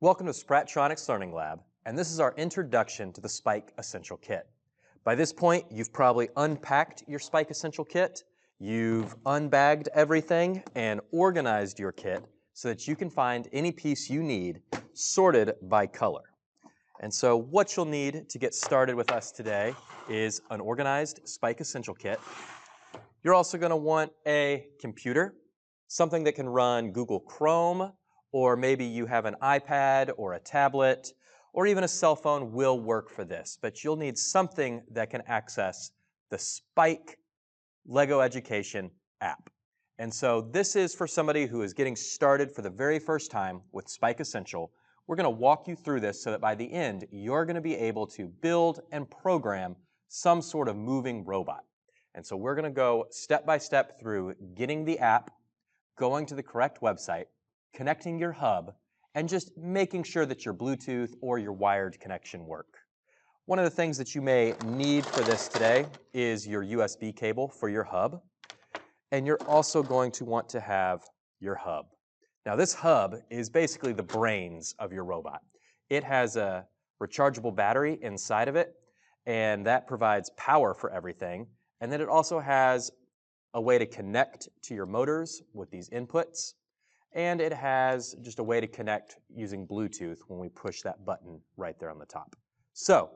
Welcome to Sprattronics Learning Lab, and this is our introduction to the Spike Essential Kit. By this point, you've probably unpacked your Spike Essential Kit, you've unbagged everything, and organized your kit so that you can find any piece you need sorted by color. And so what you'll need to get started with us today is an organized Spike Essential Kit. You're also going to want a computer, something that can run Google Chrome, or maybe you have an iPad or a tablet, or even a cell phone will work for this. But you'll need something that can access the Spike Lego Education app. And so this is for somebody who is getting started for the very first time with Spike Essential. We're going to walk you through this so that by the end, you're going to be able to build and program some sort of moving robot. And so we're going to go step by step through getting the app, going to the correct website, connecting your hub, and just making sure that your Bluetooth or your wired connection work. One of the things that you may need for this today is your USB cable for your hub, and you're also going to want to have your hub. Now this hub is basically the brains of your robot. It has a rechargeable battery inside of it, and that provides power for everything. And then it also has a way to connect to your motors with these inputs. And it has just a way to connect using Bluetooth when we push that button right there on the top. So,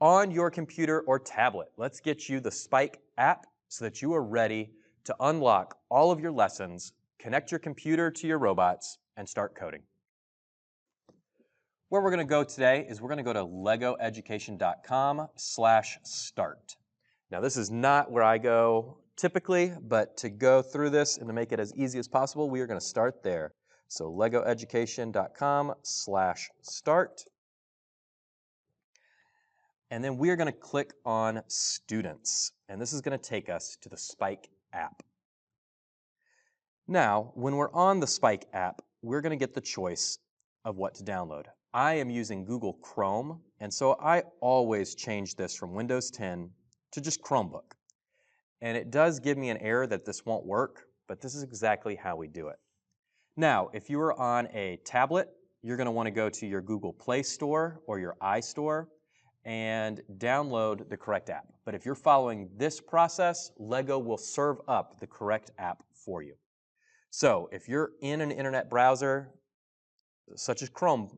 on your computer or tablet, let's get you the Spike app so that you are ready to unlock all of your lessons, connect your computer to your robots, and start coding. Where we're going to go today is we're going to go to legoeducation.com/start. Now this is not where I go typically, but to go through this and to make it as easy as possible, we are going to start there. So legoeducation.com/start. And then we are going to click on Students. And this is going to take us to the Spike app. Now, when we're on the Spike app, we're going to get the choice of what to download. I am using Google Chrome, and so I always change this from Windows 10 to just Chromebook. And it does give me an error that this won't work, but this is exactly how we do it. Now, if you are on a tablet, you're going to want to go to your Google Play Store or your iStore and download the correct app. But if you're following this process, Lego will serve up the correct app for you. So if you're in an internet browser, such as Chrome,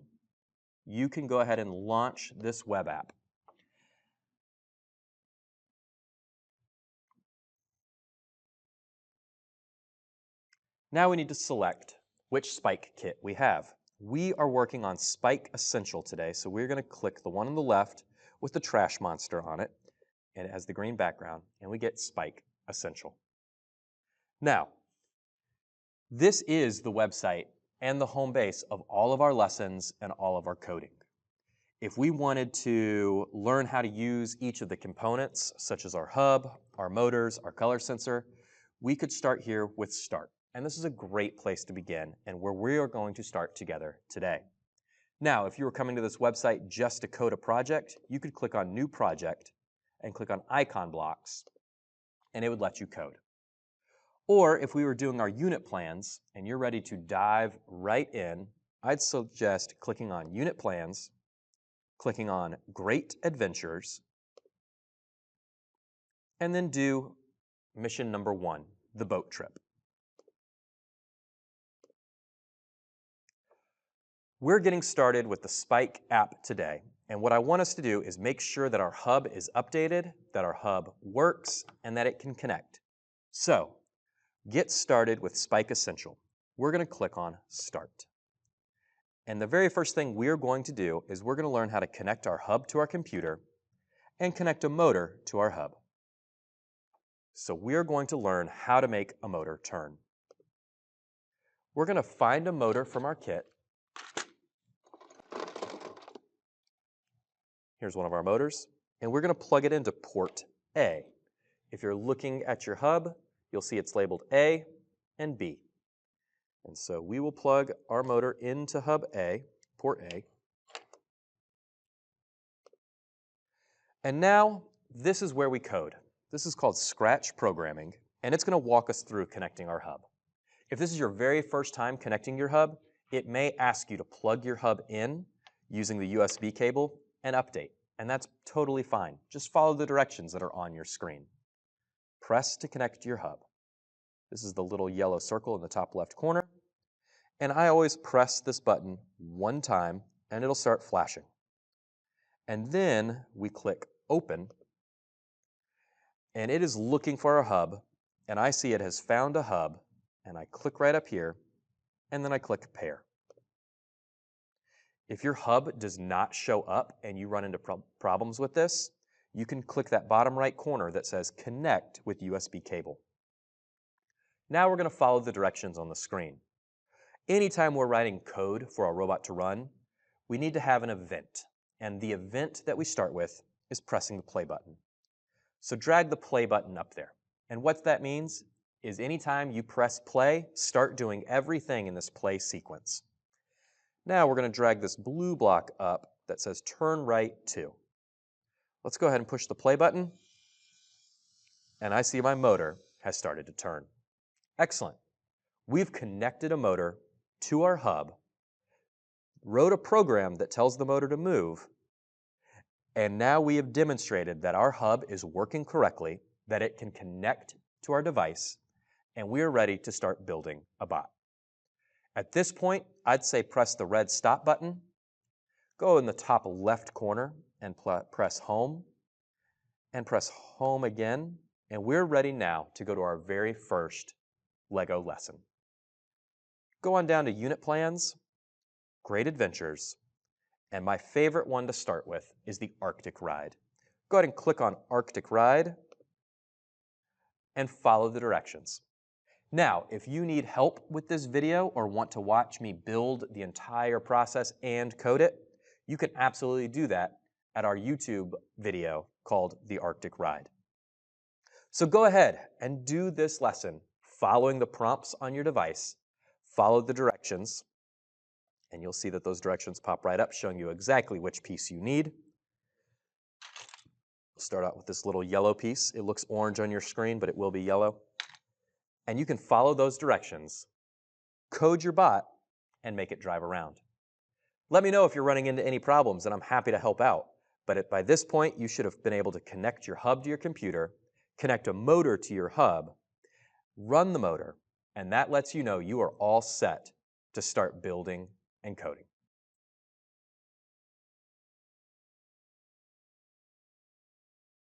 you can go ahead and launch this web app. Now we need to select which Spike kit we have. We are working on Spike Essential today, so we're going to click the one on the left with the trash monster on it, and it has the green background, and we get Spike Essential. Now, this is the website and the home base of all of our lessons and all of our coding. If we wanted to learn how to use each of the components, such as our hub, our motors, our color sensor, we could start here with Start. And this is a great place to begin and where we are going to start together today. Now, if you were coming to this website just to code a project, you could click on New Project and click on Icon Blocks, and it would let you code. Or if we were doing our unit plans and you're ready to dive right in, I'd suggest clicking on Unit Plans, clicking on Great Adventures, and then do mission number 1, the boat trip. We're getting started with the Spike app today, and what I want us to do is make sure that our hub is updated, that our hub works, and that it can connect. So, get started with Spike Essential. We're going to click on Start. And the very first thing we're going to do is we're going to learn how to connect our hub to our computer and connect a motor to our hub. So we're going to learn how to make a motor turn. We're going to find a motor from our kit. Here's one of our motors, and we're going to plug it into port A. If you're looking at your hub, you'll see it's labeled A and B. And so we will plug our motor into hub A, port A. And now, this is where we code. This is called Scratch Programming, and it's going to walk us through connecting our hub. If this is your very first time connecting your hub, it may ask you to plug your hub in using the USB cable and update, and that's totally fine. Just follow the directions that are on your screen. Press to connect your hub. This is the little yellow circle in the top left corner, and I always press this button one time and it'll start flashing. And then we click Open, and it is looking for our hub, and I see it has found a hub, and I click right up here, and then I click Pair. If your hub does not show up and you run into problems with this, you can click that bottom right corner that says Connect with USB cable. Now we're going to follow the directions on the screen. Anytime we're writing code for our robot to run, we need to have an event, and the event that we start with is pressing the play button. So drag the play button up there, and what that means is anytime you press play, start doing everything in this play sequence. Now we're going to drag this blue block up that says turn right 2. Let's go ahead and push the play button, and I see my motor has started to turn. Excellent. We've connected a motor to our hub, wrote a program that tells the motor to move, and now we have demonstrated that our hub is working correctly, that it can connect to our device, and we are ready to start building a bot. At this point, I'd say press the red stop button, go in the top left corner and press home, and press home again, and we're ready now to go to our very first Lego lesson. Go on down to Unit Plans, Great Adventures, and my favorite one to start with is the Arctic Ride. Go ahead and click on Arctic Ride and follow the directions. Now, if you need help with this video or want to watch me build the entire process and code it, you can absolutely do that at our YouTube video called The Arctic Ride. So go ahead and do this lesson following the prompts on your device, follow the directions, and you'll see that those directions pop right up showing you exactly which piece you need. We'll start out with this little yellow piece. It looks orange on your screen, but it will be yellow. And you can follow those directions, code your bot, and make it drive around. Let me know if you're running into any problems, and I'm happy to help out. But by this point, you should have been able to connect your hub to your computer, connect a motor to your hub, run the motor, and that lets you know you are all set to start building and coding.